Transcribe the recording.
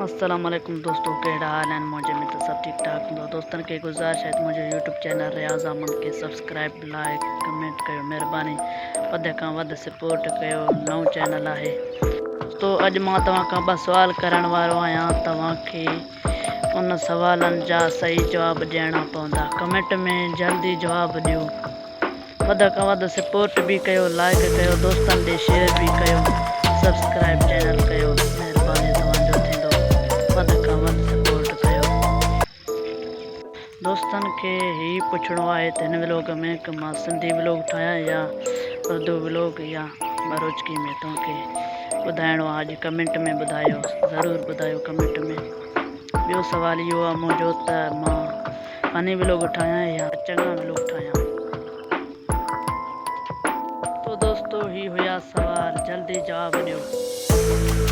अस्सलाम वालेकुम दोस्तों, कहिड़ा हाल आहिनि? मुंहिंजे में त सभु ठीकु ठाक हूंदो। दोस्तनि खे गुज़ारिश आहे त मुंहिंजो यूट्यूब चैनल रियाज़ अहमद खे सब्सक्राइब, लाइक, कमेंट कयो, महिरबानी वधि खां वधि सपोर्ट कयो। नओं चैनल आहे दोस्तों। अॼु मां तव्हां खां 2 सुवाल करण वारो आहियां। तव्हांखे उन सवालनि जा सही जवाब ॾियणा पवंदा। कमेंट में जल्दी जवाब ॾियो। वधि खां वधि सपोर्ट बि कयो, लाइक कयो, दोस्तनि ॾे शेयर बि कयो, सब्सक्राइब चैनल कयो। महिरबानी तव्हांजो थींदो। वधि खां वधि सपोर्ट कयो। दोस्तनि खे ही पुछिणो आहे त हिन व्लॉग में कि मां सिंधी व्लॉग ठाहियां या उर्दू व्लॉग या बरोचकी में, तव्हांखे ॿुधाइणो आहे। अॼु कमेंट में ॿुधायो, ज़रूरु ॿुधायो कमेंट में। ॿियो सुवाल इहो आहे मुंहिंजो त मां फनी व्लॉग ठाहियां या चङा व्लॉग ठाहियां। तो दोस्तों ही हुया सवाल, जल्दी जवाब ॾियो।